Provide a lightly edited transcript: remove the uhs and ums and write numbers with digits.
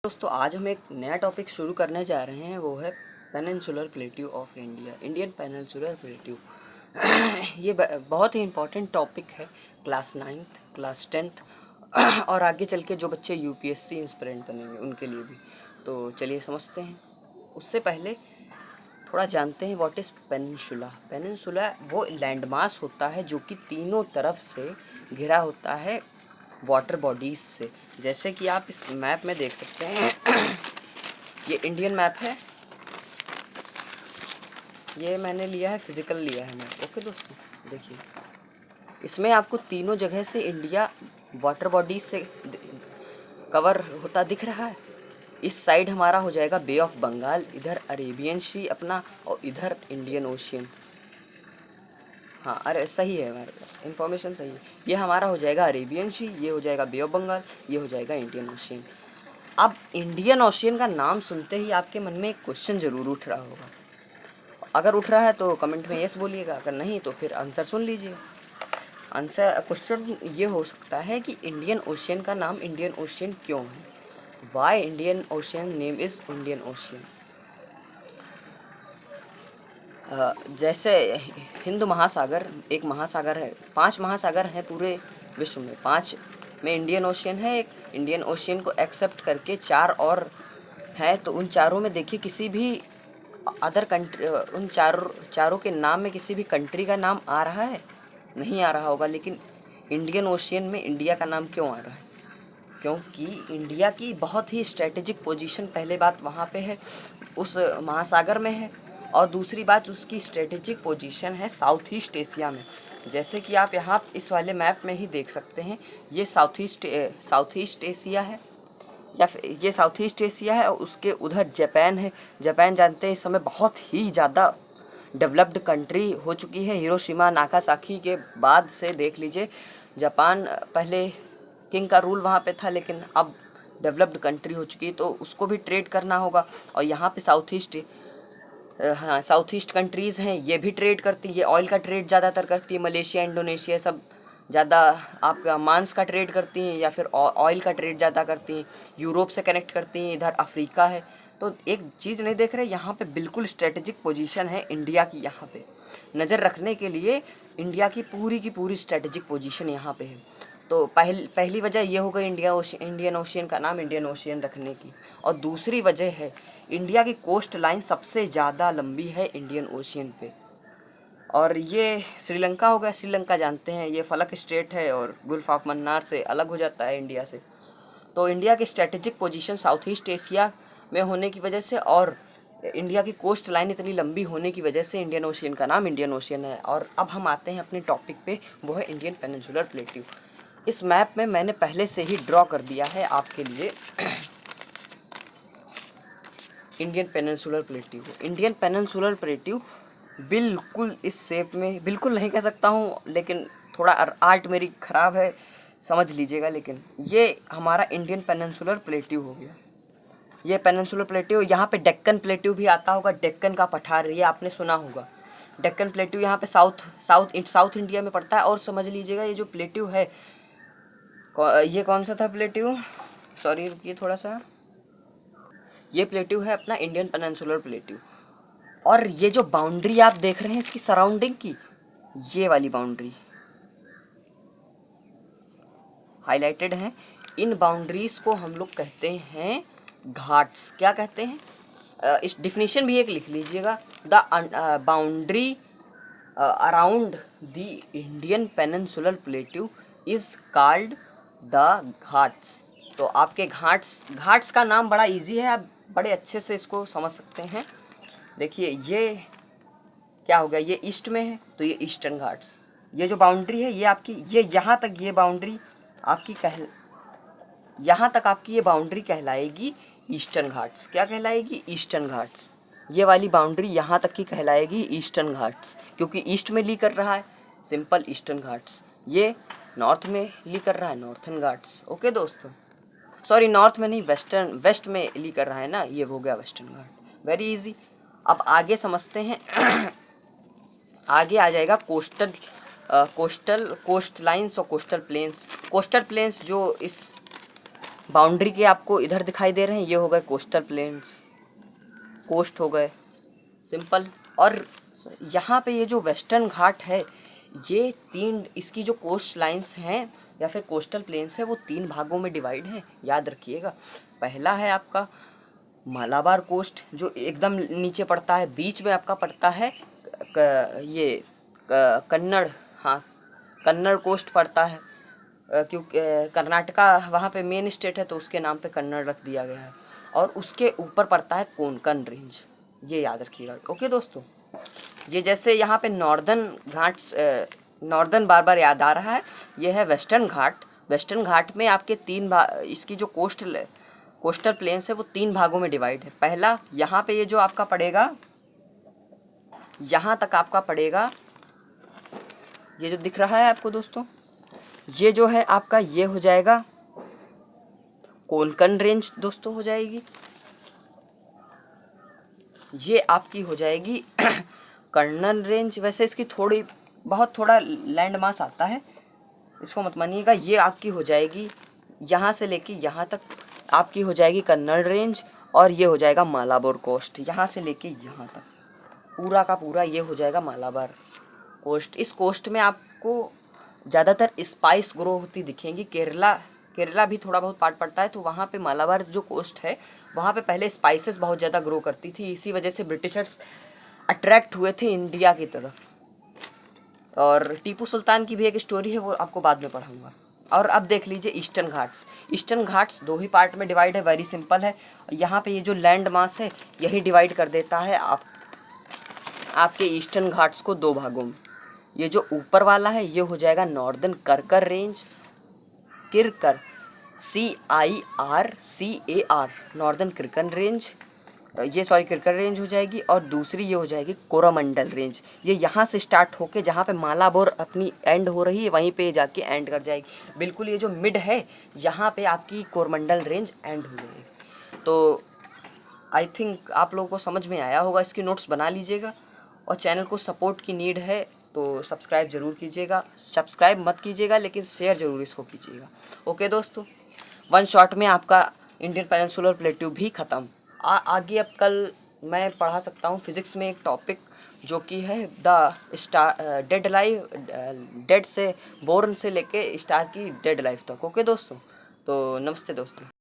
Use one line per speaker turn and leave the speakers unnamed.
दोस्तों आज हम एक नया टॉपिक शुरू करने जा रहे हैं, वो है peninsular plateau of India, Indian peninsular plateau. ये बहुत ही इम्पोर्टेंट टॉपिक है क्लास 9th क्लास 10th और आगे चल के जो बच्चे यूपीएससी इंस्पिरेंट बनेंगे उनके लिए भी। तो चलिए समझते हैं। उससे पहले थोड़ा जानते हैं व्हाट इज़ पेनिनसुला। पेनिनसुला वो लैंडमास होता है जो कि तीनों तरफ से घिरा होता है वाटर बॉडीज़ से। जैसे कि आप इस मैप में देख सकते हैं ये इंडियन मैप है, ये मैंने लिया है, फिज़िकल लिया है मैप। ओके दोस्तों, देखिए इसमें आपको तीनों जगह से इंडिया वाटर बॉडीज से कवर होता दिख रहा है। इस साइड हमारा हो जाएगा बे ऑफ बंगाल, इधर अरेबियन सी अपना, और इधर इंडियन ओशियन। हाँ अरे सही है, हमारा इन्फॉर्मेशन सही है। ये हमारा हो जाएगा अरेबियन सी, ये हो जाएगा बे ऑफ बंगाल, ये हो जाएगा इंडियन ओशियन। अब इंडियन ओशियन का नाम सुनते ही आपके मन में एक क्वेश्चन ज़रूर उठ रहा होगा। अगर उठ रहा है तो कमेंट में यस बोलिएगा, अगर नहीं तो फिर आंसर सुन लीजिए। आंसर क्वेश्चन ये हो सकता है कि इंडियन ओशियन का नाम इंडियन ओशियन क्यों है, why Indian ocean name is Indian ocean. जैसे हिंद महासागर एक महासागर है, 5 महासागर हैं पूरे विश्व में, 5 में इंडियन ओशियन है। एक इंडियन ओशियन को एक्सेप्ट करके 4 और हैं, तो उन चारों में देखिए किसी भी अदर कंट्री, उन चारों के नाम में किसी भी कंट्री का नाम आ रहा है? नहीं आ रहा होगा। लेकिन इंडियन ओशियन में इंडिया का नाम क्यों आ रहा है? क्योंकि इंडिया की बहुत ही स्ट्रेटेजिक पोजीशन पहले बात वहाँ पे है, उस महासागर में है, और दूसरी बात उसकी स्ट्रेटेजिक पोजीशन है साउथ ईस्ट एशिया में। जैसे कि आप यहाँ इस वाले मैप में ही देख सकते हैं, ये साउथ ईस्ट एशिया है, या फिर ये साउथ ईस्ट एशिया है, और उसके उधर जापान है। जापान जानते हैं इस समय बहुत ही ज़्यादा डेवलप्ड कंट्री हो चुकी है। हिरोशिमा नागासाकी के बाद से देख लीजिए, जापान पहले किंग का रूल वहाँ पे था, लेकिन अब डेवलप्ड कंट्री हो चुकी है, तो उसको भी ट्रेड करना होगा। और यहाँ पे साउथ ईस्ट कंट्रीज़ हैं, ये भी ट्रेड करती है, ये ऑयल का ट्रेड ज़्यादातर करती है। मलेशिया, इंडोनेशिया सब ज़्यादा आपका मांस का ट्रेड करती हैं, या फिर ऑयल का ट्रेड ज़्यादा करती हैं। यूरोप से कनेक्ट करती हैं, इधर अफ्रीका है। तो एक चीज़ नहीं देख रहे, यहाँ पे बिल्कुल स्ट्रेटेजिक पोजीशन है इंडिया की। यहाँ पे नज़र रखने के लिए इंडिया की पूरी स्ट्रेटेजिक पोजीशन यहाँ पे है। तो पहली वजह ये हो गई इंडियन ओशियन का नाम इंडियन ओशियन रखने की। और दूसरी वजह है इंडिया की कोस्ट लाइन सबसे ज़्यादा लंबी है इंडियन ओशियन पे। और ये श्रीलंका हो गया, श्रीलंका जानते हैं ये फलक स्टेट है और गुल्फ ऑफ मन्नार से अलग हो जाता है इंडिया से। तो इंडिया की strategic position south east Asia में होने की वजह से, और इंडिया की कोस्ट लाइन इतनी लंबी होने की वजह से इंडियन ओशियन का नाम इंडियन ओशियन है। और अब हम आते हैं अपने टॉपिक पे, वो है इंडियन पेनिनसुलर प्लेट्यू। इस मैप में मैंने पहले से ही ड्रॉ कर दिया है आपके लिए Indian peninsular plateau. Indian peninsular plateau बिल्कुल इस शेप में, बिल्कुल नहीं कह सकता हूँ, लेकिन थोड़ा आर्ट मेरी ख़राब है, समझ लीजिएगा। लेकिन ये हमारा इंडियन पेनिनसुलर प्लेट्यू हो गया। ये पेनिनसुलर प्लेट्यू, यहाँ पे डेक्कन प्लेट्यू भी आता होगा, डेक्कन का पठार, ये आपने सुना होगा। डेक्कन प्लेट्यू यहाँ पे साउथ इंडिया में पड़ता है। और समझ लीजिएगा ये जो प्लेट्यू है, ये कौन सा था प्लेट्यू, सॉरी रुकिए थोड़ा सा, ये प्लेट्यू है अपना इंडियन पेनिनसुलर प्लेट्यू। और ये जो बाउंड्री आप देख रहे हैं इसकी सराउंडिंग की, ये वाली बाउंड्री हाईलाइटेड है, इन बाउंड्रीज को हम लोग कहते हैं घाट्स। क्या कहते हैं, इस डिफिनीशन भी एक लिख लीजिएगा, the boundary around the Indian peninsular plateau is called the Ghats. तो आपके घाट्स का नाम बड़ा इजी है, आप बड़े अच्छे से इसको समझ सकते हैं। देखिए ये क्या हो गया, ये ईस्ट में है तो ये ईस्टर्न घाट्स। ये जो बाउंड्री है ये आपकी, ये यहाँ तक ये बाउंड्री आपकी यहाँ तक आपकी ये बाउंड्री कहलाएगी ईस्टर्न घाट्स। क्या कहलाएगी, ईस्टर्न घाट्स। ये वाली बाउंड्री यहाँ तक की कहलाएगी ईस्टर्न घाट्स, क्योंकि ईस्ट में ली कर रहा है, सिंपल ईस्टर्न घाट्स। ये नॉर्थ में ली कर रहा है, नॉर्थन घाट्स। ओके दोस्तों, सॉरी नॉर्थ में नहीं, वेस्ट में ली कर रहा है ना, ये हो गया वेस्टर्न घाट। Very easy. अब आगे समझते हैं आगे आ जाएगा कोस्ट लाइन्स और कोस्टल प्लेन्स। कोस्टल प्लेन्स जो इस बाउंड्री के आपको इधर दिखाई दे रहे हैं, ये हो गए कोस्टल प्लेन्स, कोस्ट हो गए, सिंपल। और यहाँ पे ये जो वेस्टर्न घाट है, ये तीन, इसकी जो कोस्ट लाइंस हैं या फिर कोस्टल प्लेन्स है, वो तीन भागों में डिवाइड है, याद रखिएगा। पहला है आपका मालाबार कोस्ट, जो एकदम नीचे पड़ता है, बीच में आपका पड़ता है कन्नड़, हाँ कन्नड़ कोस्ट पड़ता है, क्योंकि कर्नाटका वहाँ पे मेन स्टेट है तो उसके नाम पे कन्नड़ रख दिया गया है। और उसके ऊपर पड़ता है कोंकण रेंज, ये याद रखिएगा। ओके दोस्तों, ये जैसे यहाँ पे नॉर्दर्न घाट्स, नॉर्दर्न बार बार याद आ रहा है, ये है वेस्टर्न घाट। वेस्टर्न घाट में आपके इसकी जो कोस्टल प्लेन्स है वो तीन भागों में डिवाइड है। पहला यहाँ पे ये जो आपका पड़ेगा, यहाँ तक आपका पड़ेगा, ये जो दिख रहा है आपको दोस्तों, ये जो है आपका, ये हो जाएगा कोंकण रेंज दोस्तों, हो जाएगी। ये आपकी हो जाएगी कर्नल रेंज। वैसे इसकी थोड़ा लैंड मास आता है, इसको मत मानिएगा। ये आपकी हो जाएगी यहाँ से लेके यहाँ तक आपकी हो जाएगी कन्नड़ रेंज, और ये हो जाएगा मालाबार कोस्ट, यहाँ से लेके यहाँ तक पूरा का पूरा ये हो जाएगा मालाबार कोस्ट। इस कोस्ट में आपको ज़्यादातर स्पाइस ग्रो होती दिखेंगी। केरला भी थोड़ा बहुत पार्ट पड़ता है, तो वहाँ पे मालाबार जो कोस्ट है वहाँ पे पहले स्पाइसेस बहुत ज़्यादा ग्रो करती थी, इसी वजह से ब्रिटिशर्स अट्रैक्ट हुए थे इंडिया की तरफ। और टीपू सुल्तान की भी एक स्टोरी है, वो आपको बाद में पढ़ाऊँगा। और अब देख लीजिए ईस्टर्न घाट्स। ईस्टर्न घाट्स दो ही पार्ट में डिवाइड है, वेरी सिंपल है। यहाँ पे ये जो लैंड मास है यही डिवाइड कर देता है आपके ईस्टर्न घाट्स को दो भागों में। ये जो ऊपर वाला है ये हो जाएगा northern Circar range, Circar CIRCAR, northern Circar range, Circar range हो जाएगी। और दूसरी ये हो जाएगी कोरोमंडल रेंज। ये यहाँ से स्टार्ट होके जहाँ पे मालाबार अपनी एंड हो रही है वहीं पे जाके एंड कर जाएगी। बिल्कुल ये जो मिड है यहाँ पे आपकी कोरोमंडल रेंज एंड हो जाएगी। तो आई थिंक आप लोगों को समझ में आया होगा, इसकी नोट्स बना लीजिएगा। और चैनल को सपोर्ट की नीड है तो सब्सक्राइब ज़रूर कीजिएगा। सब्सक्राइब मत कीजिएगा लेकिन शेयर ज़रूर इसको कीजिएगा। ओके दोस्तों, वन शॉट में आपका इंडियन पेनिनसुलर प्लेट्यू भी ख़त्म। आगे अब कल मैं पढ़ा सकता हूँ फिज़िक्स में एक टॉपिक जो कि है डेड से बोर्न से लेके स्टार की डेड लाइफ तक। ओके दोस्तों, तो नमस्ते दोस्तों।